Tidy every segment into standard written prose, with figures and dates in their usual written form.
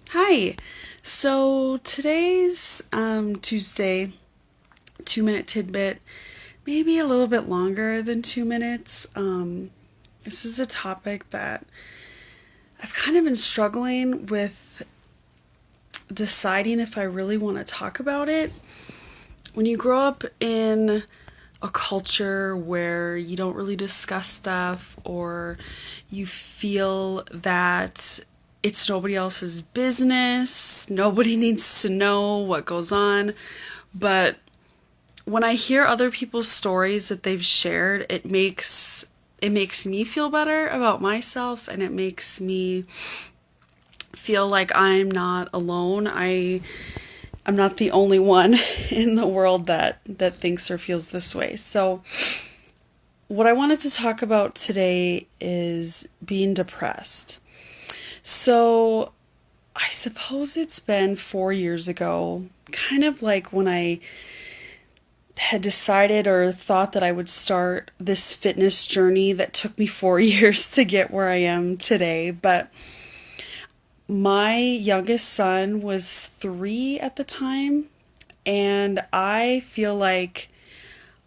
Hi. So today's Tuesday 2 minute tidbit, maybe a little bit longer than 2 minutes. This is a topic that I've kind of been struggling with deciding if I really want to talk about it. When you grow up in a culture where you don't really discuss stuff, or you feel that it's nobody else's business, nobody needs to know what goes on. But when I hear other people's stories that they've shared, it makes me feel better about myself, and it makes me feel like I'm not alone. I'm not the only one in the world that thinks or feels this way. So what I wanted to talk about today is being depressed. So I suppose it's been 4 years ago, kind of like when I had decided or thought that I would start this fitness journey that took me 4 years to get where I am today. But my youngest son was 3 at the time, and I feel like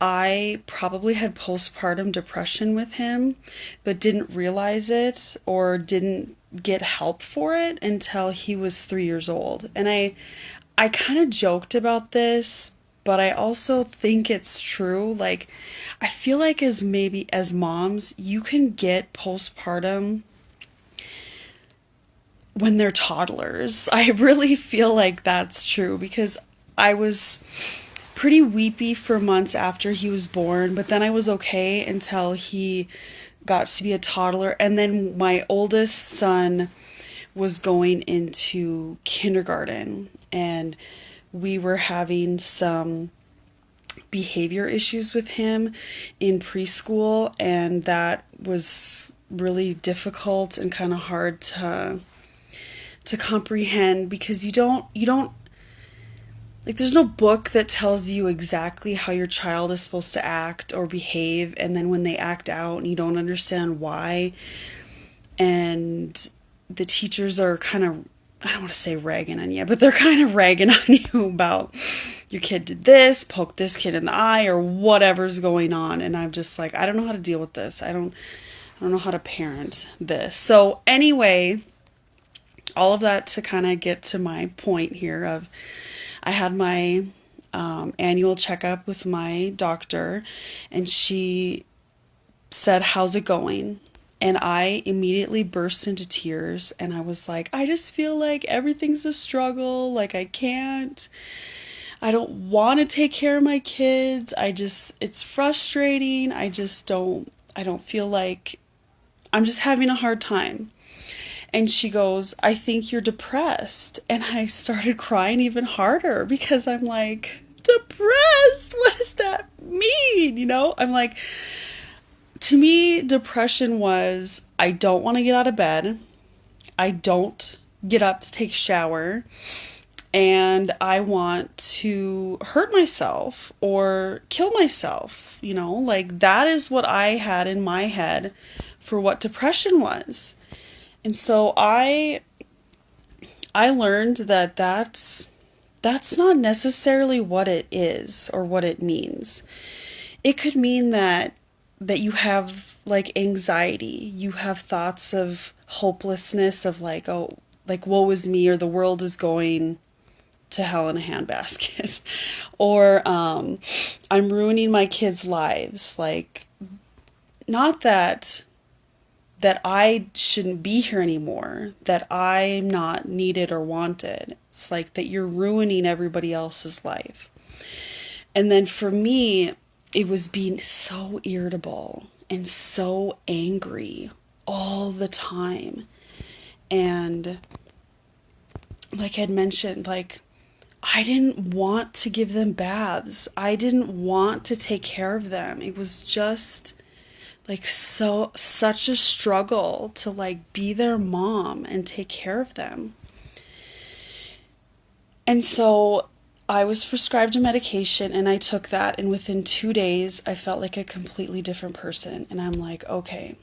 I probably had postpartum depression with him, but didn't realize it or didn't get help for it until he was 3 years old. And I kind of joked about this, but I also think it's true. Like, I feel like as moms, you can get postpartum when they're toddlers. I really feel like that's true because I was pretty weepy for months after he was born, but then I was okay until he got to be a toddler. And then my oldest son was going into kindergarten, and we were having some behavior issues with him in preschool, and that was really difficult and kind of hard to comprehend because you don't like, there's no book that tells you exactly how your child is supposed to act or behave, and then when they act out and you don't understand why, and the teachers are kind of, I don't want to say ragging on you, but they're kind of ragging on you about your kid did this, poke this kid in the eye, or whatever's going on. And I'm just like, I don't know how to deal with this. I don't know how to parent this. So anyway, all of that to kind of get to my point here of I had my annual checkup with my doctor, and she said, "How's it going?" And I immediately burst into tears, and I was like, I just feel like everything's a struggle. Like, I don't want to take care of my kids. It's frustrating. I don't feel like, I'm just having a hard time. And she goes, I think you're depressed. And I started crying even harder because I'm like, depressed? What does that mean? I'm like, to me, depression was I don't want to get out of bed. I don't get up to take a shower. And I want to hurt myself or kill myself. Like, that is what I had in my head for what depression was. And so I learned that that's not necessarily what it is or what it means. It could mean that you have like anxiety, you have thoughts of hopelessness, of like, oh, like woe is me, or the world is going to hell in a handbasket, or I'm ruining my kids' lives. Like, not that I shouldn't be here anymore, that I'm not needed or wanted. It's like that you're ruining everybody else's life. And then for me, it was being so irritable and so angry all the time. And like I'd mentioned, like, I didn't want to give them baths. I didn't want to take care of them. It was just like such a struggle to like be their mom and take care of them. And so I was prescribed a medication, and I took that, and within 2 days I felt like a completely different person. And I'm like, okay.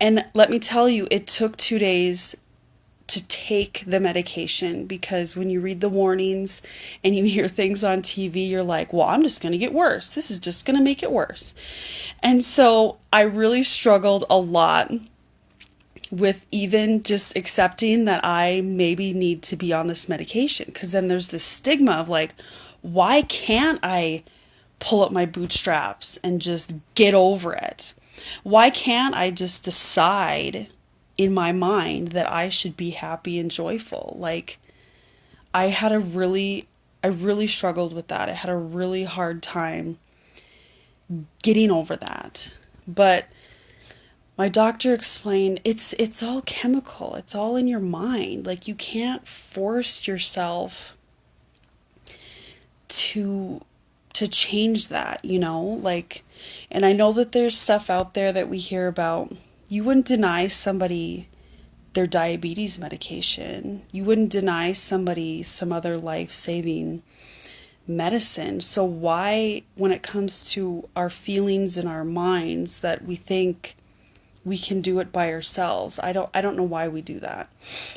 And let me tell you, it took 2 days to take the medication, because when you read the warnings and you hear things on TV, you're like, well, I'm just going to get worse. This is just going to make it worse. And so I really struggled a lot with even just accepting that I maybe need to be on this medication, because then there's this stigma of like, why can't I pull up my bootstraps and just get over it? Why can't I just decide in my mind that I should be happy and joyful? Like, I really struggled with that. I had a really hard time getting over that. But my doctor explained it's all chemical. It's all in your mind. Like, you can't force yourself to change that, you know? Like, and I know that there's stuff out there that we hear about. You wouldn't deny somebody their diabetes medication. You wouldn't deny somebody some other life-saving medicine. So why, when it comes to our feelings and our minds, that we think we can do it by ourselves? I don't know why we do that.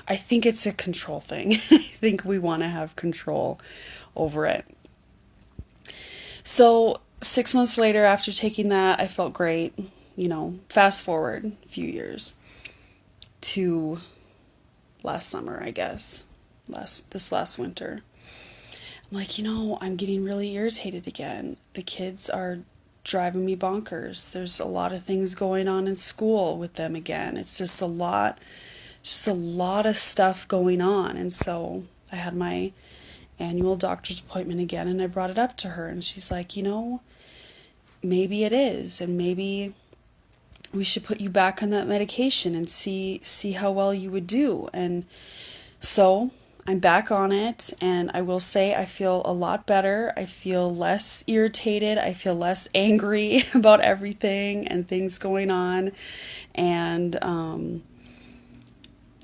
I think it's a control thing. I think we want to have control over it. So 6 months later, after taking that, I felt great. You know, fast forward a few years to last summer, I guess, this last winter. I'm like, I'm getting really irritated again. The kids are driving me bonkers. There's a lot of things going on in school with them again. It's just a lot of stuff going on. And so I had my annual doctor's appointment again, and I brought it up to her, and she's like, maybe it is, and maybe we should put you back on that medication and see how well you would do. And so I'm back on it, and I will say I feel a lot better. I feel less irritated. I feel less angry about everything and things going on. And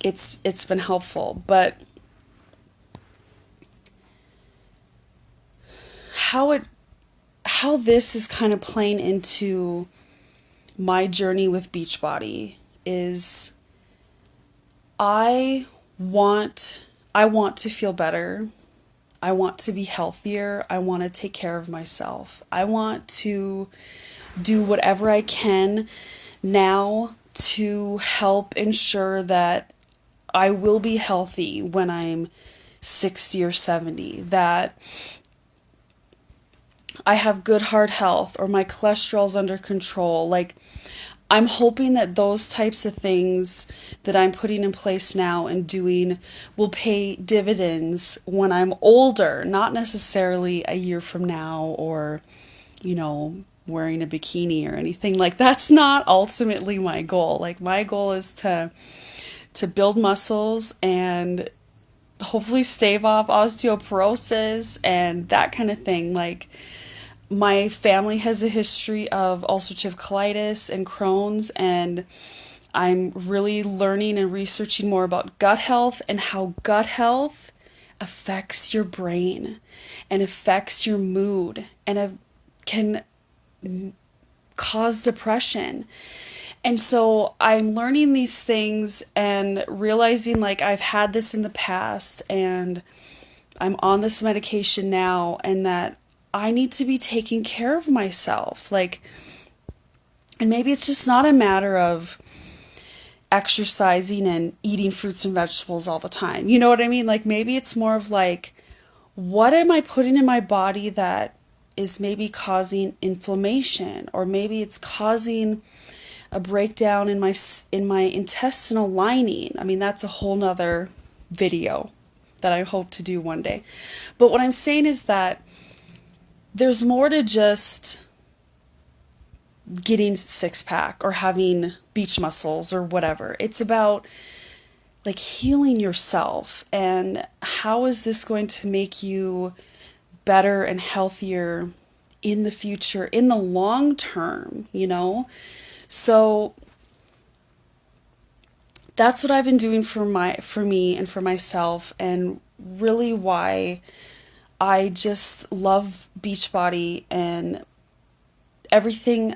it's been helpful. But how this is kind of playing into my journey with Beachbody is I want to feel better. I want to be healthier. I want to take care of myself. I want to do whatever I can now to help ensure that I will be healthy when I'm 60 or 70, that I have good heart health, or my cholesterol's under control. Like, I'm hoping that those types of things that I'm putting in place now and doing will pay dividends when I'm older, not necessarily a year from now, or, wearing a bikini or anything. Like, that's not ultimately my goal. Like, my goal is to build muscles and hopefully stave off osteoporosis and that kind of thing. Like, my family has a history of ulcerative colitis and Crohn's, and I'm really learning and researching more about gut health and how gut health affects your brain and affects your mood and can cause depression. And so I'm learning these things and realizing, like, I've had this in the past and I'm on this medication now, and that I need to be taking care of myself. Like, and maybe it's just not a matter of exercising and eating fruits and vegetables all the time. You know what I mean? Like, maybe it's more of like, what am I putting in my body that is maybe causing inflammation, or maybe it's causing a breakdown in my intestinal lining. I mean, that's a whole nother video that I hope to do one day. But what I'm saying is that there's more to just getting six-pack or having beach muscles or whatever. It's about, like, healing yourself, and how is this going to make you better and healthier in the future, in the long term, So that's what I've been doing for me and for myself, and really why I just love Beachbody and everything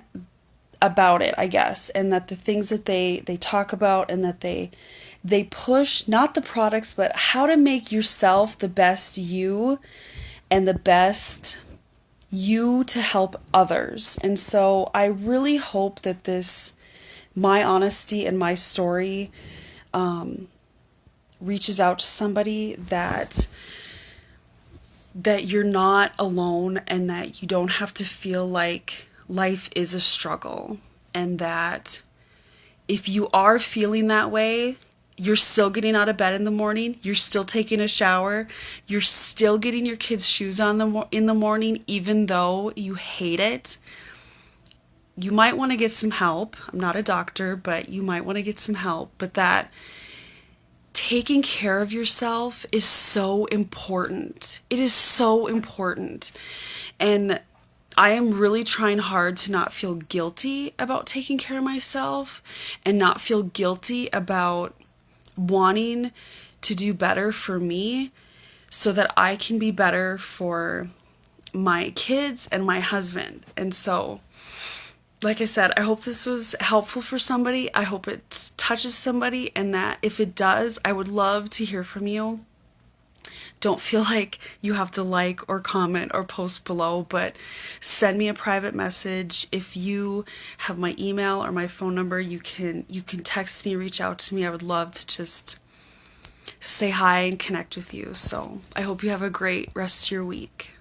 about it, I guess, and that the things that they talk about and that they they push not the products, but how to make yourself the best you and the best you to help others. And so I really hope that my honesty and my story reaches out to somebody, that you're not alone and that you don't have to feel like life is a struggle, and that if you are feeling that way, you're still getting out of bed in the morning, you're still taking a shower, you're still getting your kids' shoes on in the morning, even though you hate it. You might want to get some help. I'm not a doctor, but you might want to get some help. But that taking care of yourself is so important. It is so important. And I am really trying hard to not feel guilty about taking care of myself and not feel guilty about wanting to do better for me so that I can be better for my kids and my husband. And so, like I said, I hope this was helpful for somebody. I hope it touches somebody, and that if it does, I would love to hear from you. Don't feel like you have to like or comment or post below, but send me a private message. If you have my email or my phone number, you can text me, reach out to me. I would love to just say hi and connect with you. So I hope you have a great rest of your week.